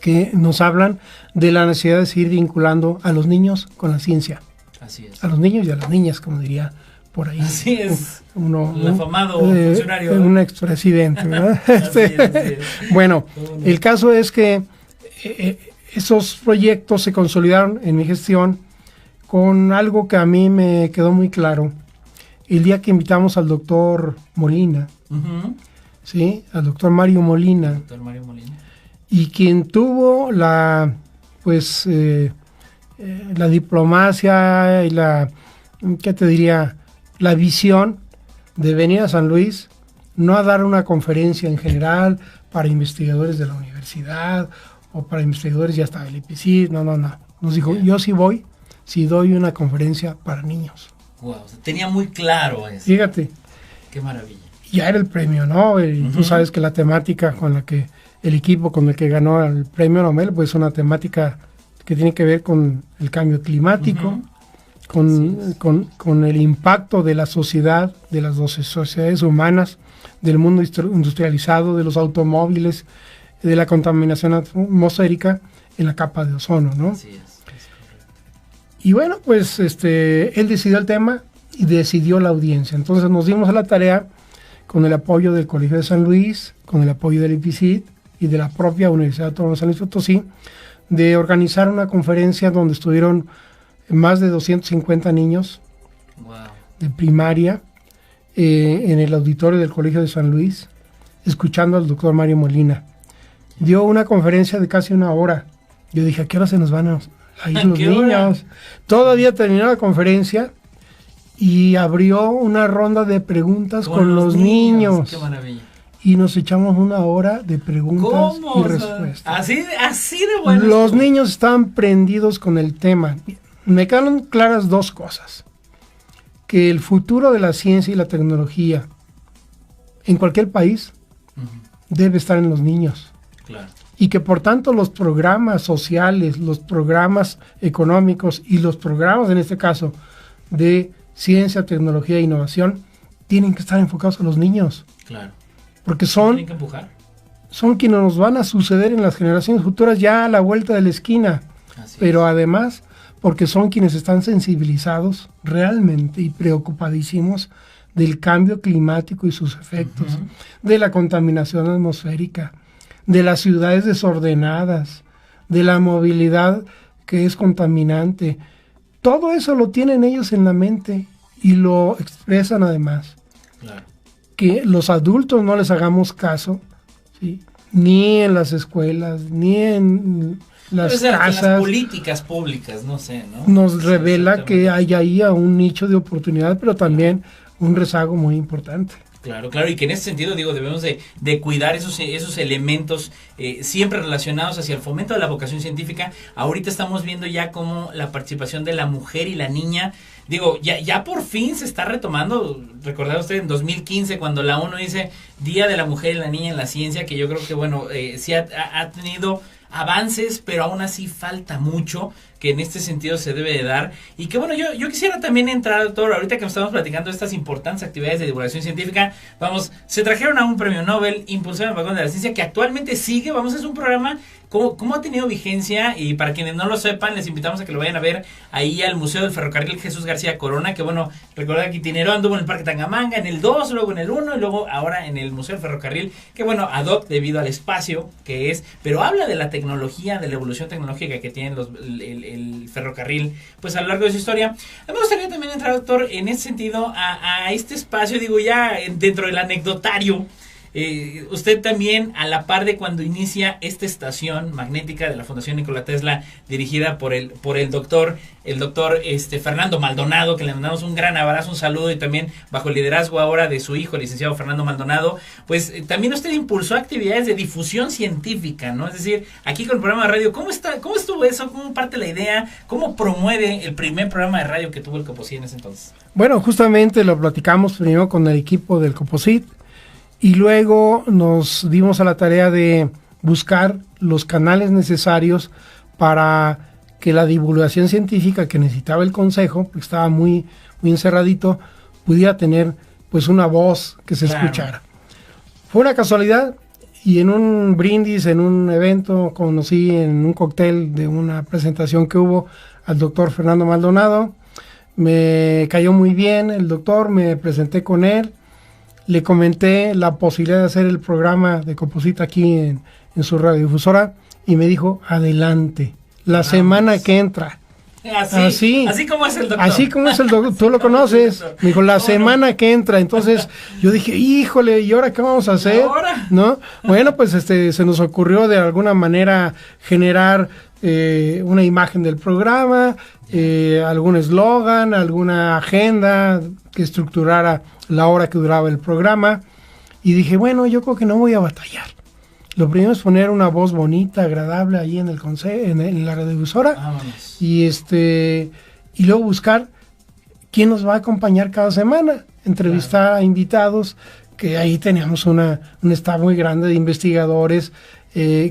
que nos hablan de la necesidad de seguir vinculando a los niños con la ciencia. Así es. A los niños y a las niñas, como diría por ahí. Así es. El afamado funcionario. Un expresidente, ¿verdad? Así es. Bueno, el caso es que esos proyectos se consolidaron en mi gestión con algo que a mí me quedó muy claro. El día que invitamos al doctor Molina, ¿sí? Al doctor Mario Molina. Doctor Mario Molina. Y quien tuvo la diplomacia y la visión de venir a San Luis, no a dar una conferencia en general para investigadores de la universidad o para investigadores ya hasta del IPCC, no. Nos dijo, yo sí voy, si doy una conferencia para niños. Wow, tenía muy claro eso. Fíjate. Qué maravilla. Ya era el premio Nobel, y tú sabes que la temática con la que el equipo con el que ganó el premio Nobel, pues es una temática que tiene que ver con el cambio climático, con el impacto de la sociedad, de las dos sociedades humanas, del mundo industrializado, de los automóviles, de la contaminación atmosférica en la capa de ozono, ¿no? Así es. Y bueno, pues él decidió el tema y decidió la audiencia. Entonces nos dimos a la tarea, con el apoyo del Colegio de San Luis, con el apoyo del IPCC y de la propia Universidad Autónoma de San Luis Potosí, de organizar una conferencia donde estuvieron más de 250 niños de primaria en el auditorio del Colegio de San Luis, escuchando al doctor Mario Molina. Dio una conferencia de casi 1 hora. Yo dije, ¿a qué hora se nos van a ir los niños? Todavía terminó la conferencia y abrió una ronda de preguntas con los niños. Qué maravilla. Y nos echamos 1 hora de preguntas y respuestas. Así de bueno. Los niños estaban prendidos con el tema. Me quedaron claras 2 cosas. Que el futuro de la ciencia y la tecnología en cualquier país debe estar en los niños. Claro. Y que por tanto los programas sociales, los programas económicos y los programas, en este caso, de ciencia, tecnología e innovación, tienen que estar enfocados a los niños. Claro. Porque son quienes nos van a suceder en las generaciones futuras ya a la vuelta de la esquina. Pero además, porque son quienes están sensibilizados realmente y preocupadísimos del cambio climático y sus efectos, de la contaminación atmosférica, de las ciudades desordenadas, de la movilidad que es contaminante. Todo eso lo tienen ellos en la mente y lo expresan además. Claro. Que los adultos no les hagamos caso, ¿sí? Ni en las escuelas, ni en las casas. Las políticas públicas, no sé, ¿no? Nos revela que hay ahí a un nicho de oportunidad, pero también un rezago muy importante. Claro, y que en ese sentido, digo, debemos de cuidar esos elementos siempre relacionados hacia el fomento de la vocación científica. Ahorita estamos viendo ya cómo la participación de la mujer y la niña, digo, ya por fin se está retomando. Recordad usted en 2015 cuando la ONU dice Día de la Mujer y la Niña en la Ciencia, que yo creo que, bueno, sí ha tenido avances, pero aún así falta mucho que en este sentido se debe de dar. Y que bueno, yo quisiera también entrar, doctor, ahorita que estamos platicando de estas importantes actividades de divulgación científica, se trajeron a un premio Nobel, impulsado en el vagón de la ciencia, que actualmente sigue, es un programa, ¿cómo ha tenido vigencia? Y para quienes no lo sepan, les invitamos a que lo vayan a ver ahí al Museo del Ferrocarril Jesús García Corona, que bueno, recuerda que Itinero anduvo en el Parque Tangamanga, en el 2, luego en el 1, y luego ahora en el Museo del Ferrocarril, que bueno, ad hoc debido al espacio que es, pero habla de la tecnología, de la evolución tecnológica que tienen el ferrocarril, pues a lo largo de su historia. A mí me gustaría también entrar, doctor, en ese sentido a este espacio, digo, ya dentro del anecdotario. Usted también, a la par de cuando inicia esta estación magnética de la Fundación Nikola Tesla, dirigida por el doctor Fernando Maldonado, que le mandamos un gran abrazo, un saludo, y también bajo el liderazgo ahora de su hijo, el licenciado Fernando Maldonado, pues también usted impulsó actividades de difusión científica, ¿no? Es decir, aquí con el programa de radio, ¿cómo estuvo eso? ¿Cómo parte la idea? ¿Cómo promueve el primer programa de radio que tuvo el Coposit en ese entonces? Bueno, justamente lo platicamos primero con el equipo del Coposit, y luego nos dimos a la tarea de buscar los canales necesarios para que la divulgación científica que necesitaba el consejo, porque estaba muy encerradito, pudiera tener pues una voz que se escuchara. Fue una casualidad, y en un brindis, en un evento, conocí en un cóctel de una presentación que hubo al doctor Fernando Maldonado. Me cayó muy bien el doctor, me presenté con él. Le comenté la posibilidad de hacer el programa de Coposit aquí en su radiodifusora, y me dijo, adelante, la semana que entra. Así como es el doctor. Así como es el doctor, tú lo conoces. Me dijo, la semana que entra. Entonces yo dije, híjole, ¿y ahora qué vamos a hacer? ¿No? Bueno, pues se nos ocurrió de alguna manera generar una imagen del programa, algún eslogan, alguna agenda que estructurara la hora que duraba el programa, y dije, bueno, yo creo que no voy a batallar. Lo primero es poner una voz bonita, agradable ahí en la radiodifusora, y luego buscar quién nos va a acompañar cada semana, entrevistar a invitados, que ahí teníamos un staff muy grande de investigadores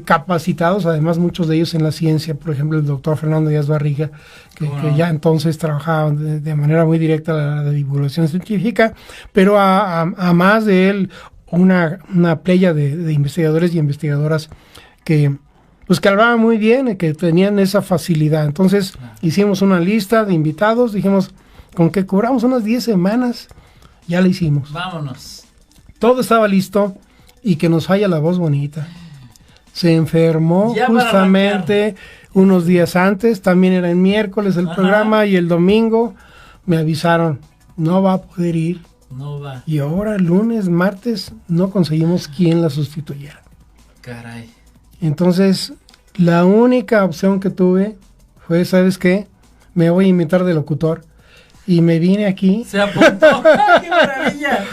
capacitados, además muchos de ellos en la ciencia, por ejemplo el doctor Fernando Díaz Barriga, que ya entonces trabajaba de manera muy directa la divulgación científica, pero a más de él una playa de investigadores y investigadoras que hablaban muy bien, que tenían esa facilidad. Entonces hicimos una lista de invitados, dijimos, con que cobramos unas 10 semanas, ya la hicimos. Vámonos. Todo estaba listo, y que nos falla la voz bonita. Se enfermó ya justamente unos días antes, también era el miércoles el programa, y el domingo me avisaron, no va a poder ir No va. Y ahora, lunes, martes, no conseguimos quién la sustituyera. Caray. Entonces, la única opción que tuve fue, ¿sabes qué? Me voy a inventar de locutor. Y me vine aquí. Se apuntó. ¡Qué maravilla!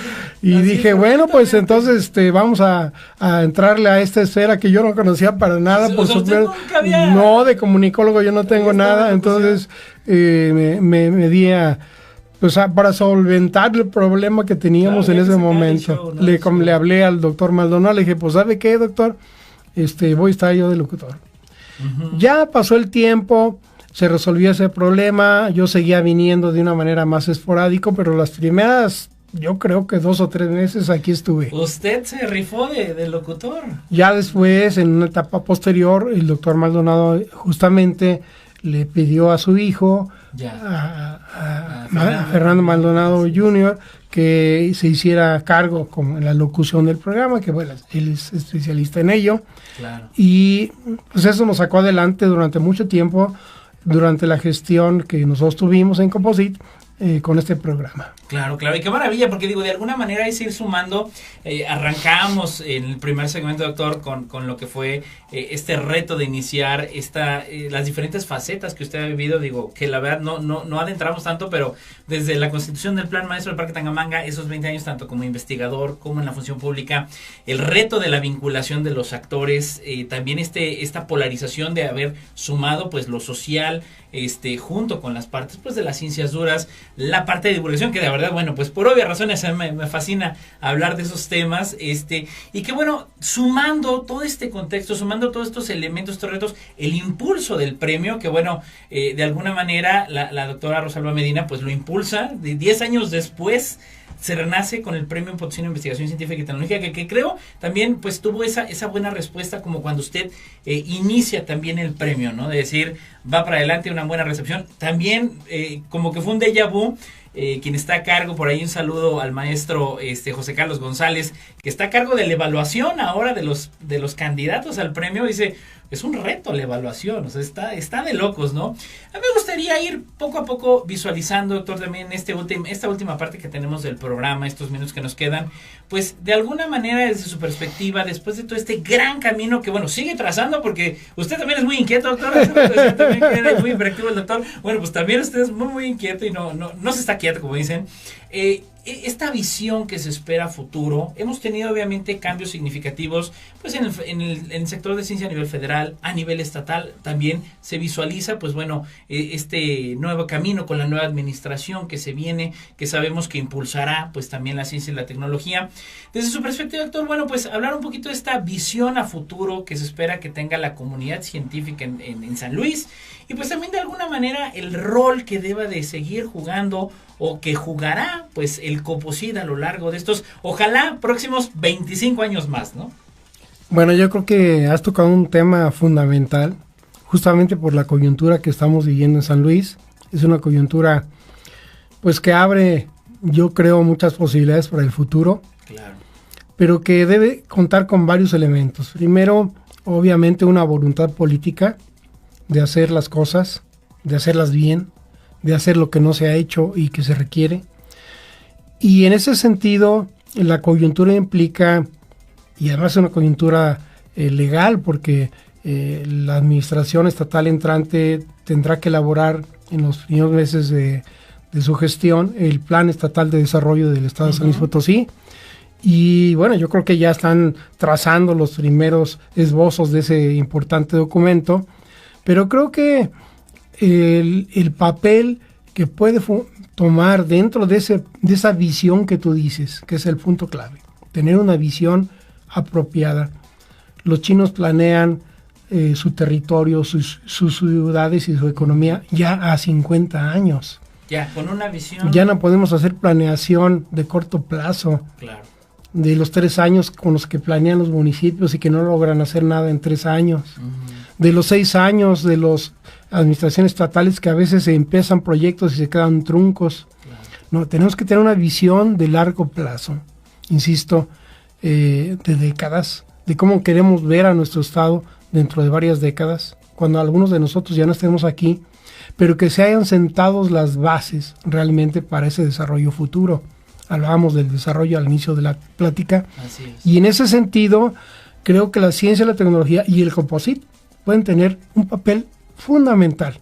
Y así dije, bueno, pues entonces vamos a entrarle a esta esfera que yo no conocía para nada. Por supuesto, no, de comunicólogo yo no tengo nada. Entonces me di a, pues para solventar el problema que teníamos en ese momento. Le hablé al doctor Maldonado, le dije, pues ¿sabe qué, doctor? Voy a estar yo de locutor. Ya pasó el tiempo. Se resolvió ese problema, yo seguía viniendo de una manera más esporádica, pero las primeras, yo creo que 2 o 3 meses aquí estuve. Usted se rifó de locutor. Ya después, en una etapa posterior, el doctor Maldonado justamente le pidió a su hijo, a Fernando Maldonado Jr., que se hiciera cargo con la locución del programa, que bueno, él es especialista en ello. Claro. Y pues eso nos sacó adelante durante mucho tiempo, durante la gestión que nosotros tuvimos en Composite con este programa. Claro, claro, y qué maravilla, porque digo, de alguna manera es ir sumando, arrancamos en el primer segmento, doctor, con lo que fue este reto de iniciar las diferentes facetas que usted ha vivido, digo, que la verdad no adentramos tanto, pero desde la constitución del Plan Maestro del Parque Tangamanga, esos 20 años, tanto como investigador, como en la función pública, el reto de la vinculación de los actores, también esta polarización de haber sumado, pues, lo social, junto con las partes, pues, de las ciencias duras, la parte de divulgación, que de verdad, bueno, pues por obvias razones me fascina hablar de esos temas, y que bueno, sumando todo este contexto, sumando todos estos elementos, estos retos, el impulso del premio, que bueno, de alguna manera la doctora Rosalba Medina pues lo impulsa, 10 años después se renace con el premio en potenciación, investigación científica y tecnológica, que creo también pues tuvo esa buena respuesta, como cuando usted inicia también el premio, ¿no? De decir, va para adelante, una buena recepción. También como que fue un déjà vu. Quien está a cargo, por ahí un saludo al maestro José Carlos González, que está a cargo de la evaluación ahora de los candidatos al premio. Dice, es un reto la evaluación, o sea, está de locos, ¿no? A mí me gustaría ir poco a poco visualizando, doctor, también esta última parte que tenemos del programa, estos minutos que nos quedan, pues de alguna manera desde su perspectiva, después de todo este gran camino que, bueno, sigue trazando, porque usted también es muy inquieto, doctor, también es muy hiperactivo el doctor, bueno, pues también usted es muy, muy inquieto y no se está quieto, como dicen. Esta visión que se espera a futuro, hemos tenido obviamente cambios significativos pues en el sector de ciencia a nivel federal, a nivel estatal también se visualiza pues bueno, este nuevo camino con la nueva administración que se viene, que sabemos que impulsará pues también la ciencia y la tecnología. Desde su perspectiva, doctor, bueno, pues hablar un poquito de esta visión a futuro que se espera que tenga la comunidad científica en San Luis, y pues también de alguna manera el rol que deba de seguir jugando o que jugará pues el Composite a lo largo de estos, ojalá, próximos 25 años más, ¿no? Bueno, yo creo que has tocado un tema fundamental, justamente por la coyuntura que estamos viviendo en San Luis. Es una coyuntura pues que abre, yo creo, muchas posibilidades para el futuro. Claro. Pero que debe contar con varios elementos. Primero, obviamente, una voluntad política de hacer las cosas, de hacerlas bien, de hacer lo que no se ha hecho y que se requiere. Y en ese sentido, la coyuntura implica, y además es una coyuntura legal, porque la administración estatal entrante tendrá que elaborar en los primeros meses de su gestión el Plan Estatal de Desarrollo del Estado de San Luis Potosí. Y bueno, yo creo que ya están trazando los primeros esbozos de ese importante documento, pero creo que el papel que puede tomar dentro de esa visión que tú dices, que es el punto clave, tener una visión apropiada. Los chinos planean su territorio, sus ciudades y su economía ya a 50 años. Ya, con una visión. Ya no podemos hacer planeación de corto plazo. Claro. De los 3 años con los que planean los municipios y que no logran hacer nada en 3 años. De los 6 años de las administraciones estatales que a veces se empiezan proyectos y se quedan truncos. Claro. No, tenemos que tener una visión de largo plazo, insisto, de décadas, de cómo queremos ver a nuestro estado dentro de varias décadas, cuando algunos de nosotros ya no estemos aquí, pero que se hayan sentado las bases realmente para ese desarrollo futuro. Hablábamos del desarrollo al inicio de la plática. Así es. Y en ese sentido, creo que la ciencia, la tecnología y el COPOSIT pueden tener un papel fundamental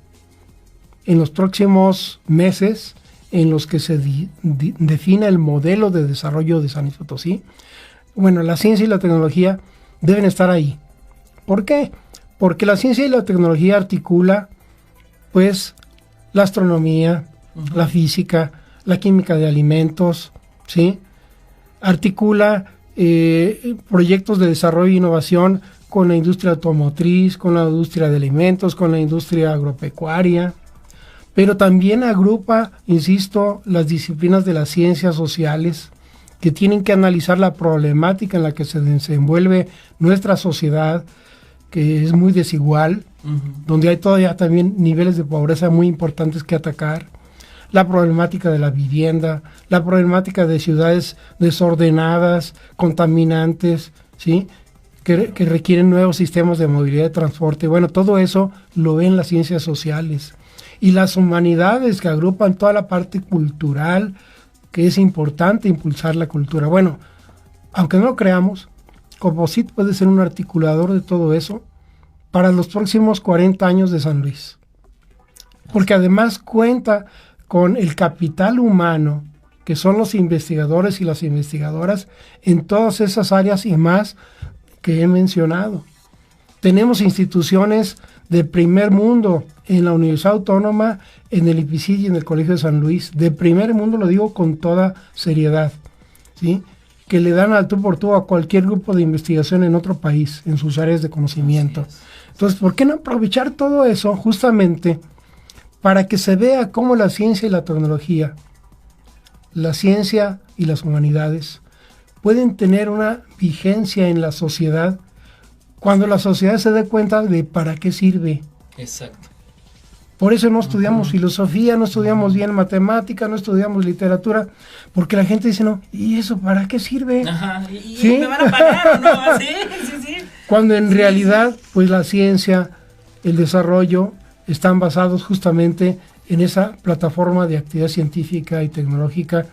en los próximos meses en los que se defina el modelo de desarrollo de San Luis Potosí. Bueno, la ciencia y la tecnología deben estar ahí. ¿Por qué? Porque la ciencia y la tecnología articula, pues, la astronomía, la física, la química de alimentos, ¿sí? Articula proyectos de desarrollo e innovación con la industria automotriz, con la industria de alimentos, con la industria agropecuaria, pero también agrupa, insisto, las disciplinas de las ciencias sociales que tienen que analizar la problemática en la que se desenvuelve nuestra sociedad, que es muy desigual, donde hay todavía también niveles de pobreza muy importantes que atacar, la problemática de la vivienda, la problemática de ciudades desordenadas, contaminantes, ¿sí? Que requieren nuevos sistemas de movilidad y transporte. Bueno, todo eso lo ven las ciencias sociales. Y las humanidades, que agrupan toda la parte cultural, que es importante impulsar la cultura. Bueno, aunque no lo creamos, COPOSIT puede ser un articulador de todo eso para los próximos 40 años de San Luis. Porque además cuenta con el capital humano, que son los investigadores y las investigadoras en todas esas áreas y más que he mencionado. Tenemos instituciones de primer mundo en la Universidad Autónoma, en el IPICIT y en el Colegio de San Luis. De primer mundo, lo digo con toda seriedad, ¿sí? Que le dan al tú por tú a cualquier grupo de investigación en otro país, en sus áreas de conocimiento. Entonces, ¿por qué no aprovechar todo eso justamente para que se vea cómo la ciencia y la tecnología, la ciencia y las humanidades pueden tener una vigencia en la sociedad cuando la sociedad se dé cuenta de para qué sirve? Exacto. Por eso no estudiamos filosofía, no estudiamos bien matemática, no estudiamos literatura, porque la gente dice, no, ¿y eso para qué sirve? Ajá, ¿y ¿sí? me van a pagar o no? Sí. Cuando en realidad, pues la ciencia, el desarrollo, están basados justamente en esa plataforma de actividad científica y tecnológica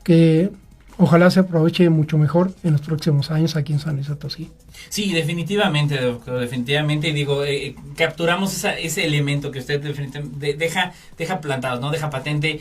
que ojalá se aproveche mucho mejor en los próximos años aquí en San Luis Potosí. Sí, definitivamente, doctor, definitivamente. Digo, capturamos ese elemento que usted definitivamente deja plantado, ¿no? Deja patente.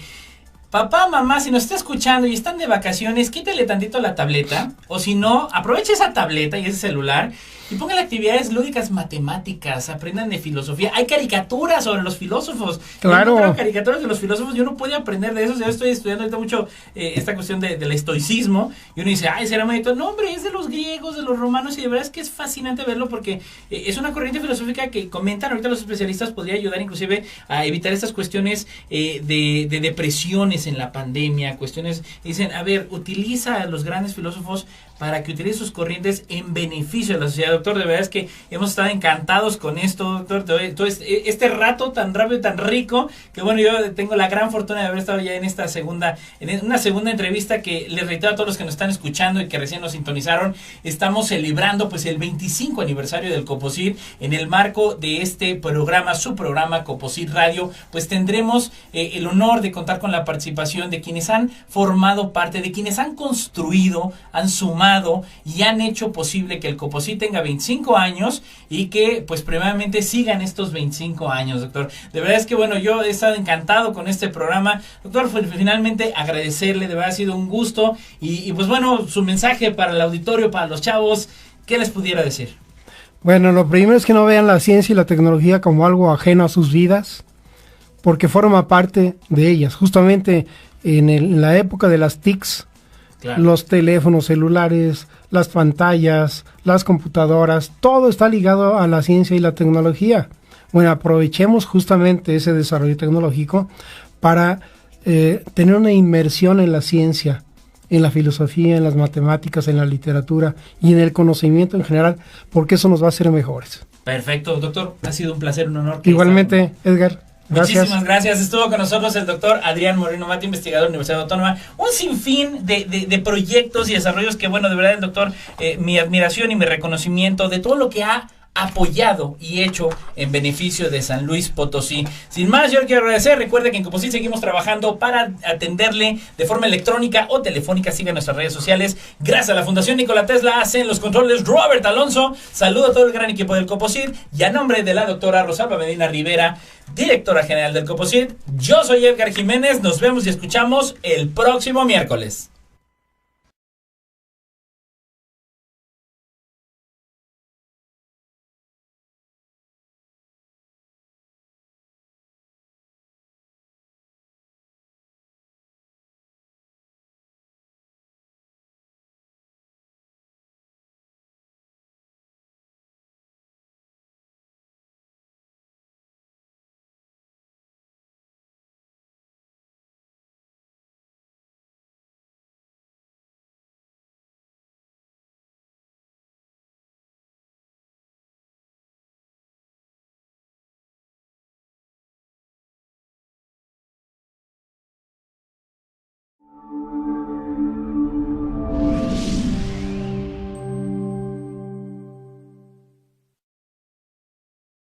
Papá, mamá, si nos está escuchando y están de vacaciones, quítale tantito la tableta, o si no, aproveche esa tableta y ese celular y póngale actividades lúdicas matemáticas, aprendan de filosofía. Hay caricaturas sobre los filósofos. Claro. Yo caricaturas de los filósofos, yo no puede aprender de eso. Yo estoy estudiando ahorita mucho esta cuestión del estoicismo, y uno dice, ay, será bonito. No, hombre, es de los griegos, de los romanos, y de verdad es que es fascinante verlo porque es una corriente filosófica que comentan ahorita los especialistas, podría ayudar inclusive a evitar estas cuestiones de depresiones en la pandemia, cuestiones, dicen, a ver, utiliza a los grandes filósofos para que utilice sus corrientes en beneficio de la sociedad. Doctor, de verdad es que hemos estado encantados con esto, doctor, todo este rato tan rápido, tan rico, que bueno, yo tengo la gran fortuna de haber estado ya en una segunda entrevista que les reitero a todos los que nos están escuchando y que recién nos sintonizaron. Estamos celebrando pues el 25 aniversario del COPOSIT. En el marco de este programa, su programa COPOSIT Radio, pues tendremos el honor de contar con la participación de quienes han formado parte, de quienes han construido, han sumado y han hecho posible que el COPOSIT tenga 25 años y que pues primeramente sigan estos 25 años, doctor. De verdad es que bueno, yo he estado encantado con este programa, doctor. Finalmente agradecerle, de verdad ha sido un gusto y pues bueno, su mensaje para el auditorio, para los chavos, ¿qué les pudiera decir? Bueno, lo primero es que no vean la ciencia y la tecnología como algo ajeno a sus vidas, porque forma parte de ellas. Justamente en la época de las TICs, claro, los teléfonos celulares, las pantallas, las computadoras, todo está ligado a la ciencia y la tecnología. Bueno, aprovechemos justamente ese desarrollo tecnológico para tener una inmersión en la ciencia, en la filosofía, en las matemáticas, en la literatura y en el conocimiento en general, porque eso nos va a hacer mejores. Perfecto, doctor. Ha sido un placer, un honor. Igualmente, Edgar. Gracias. Muchísimas gracias. Estuvo con nosotros el doctor Adrián Moreno Mata, investigador de la Universidad Autónoma. Un sinfín de proyectos y desarrollos que, bueno, de verdad el doctor, mi admiración y mi reconocimiento de todo lo que ha apoyado y hecho en beneficio de San Luis Potosí. Sin más, yo le quiero agradecer. Recuerde que en Coposit seguimos trabajando para atenderle de forma electrónica o telefónica. Siga nuestras redes sociales. Gracias a la Fundación Nikola Tesla, hacen los controles Robert Alonso. Saludo a todo el gran equipo del Coposit y a nombre de la doctora Rosalba Medina Rivera, directora general del Coposit, yo soy Edgar Jiménez. Nos vemos y escuchamos el próximo miércoles.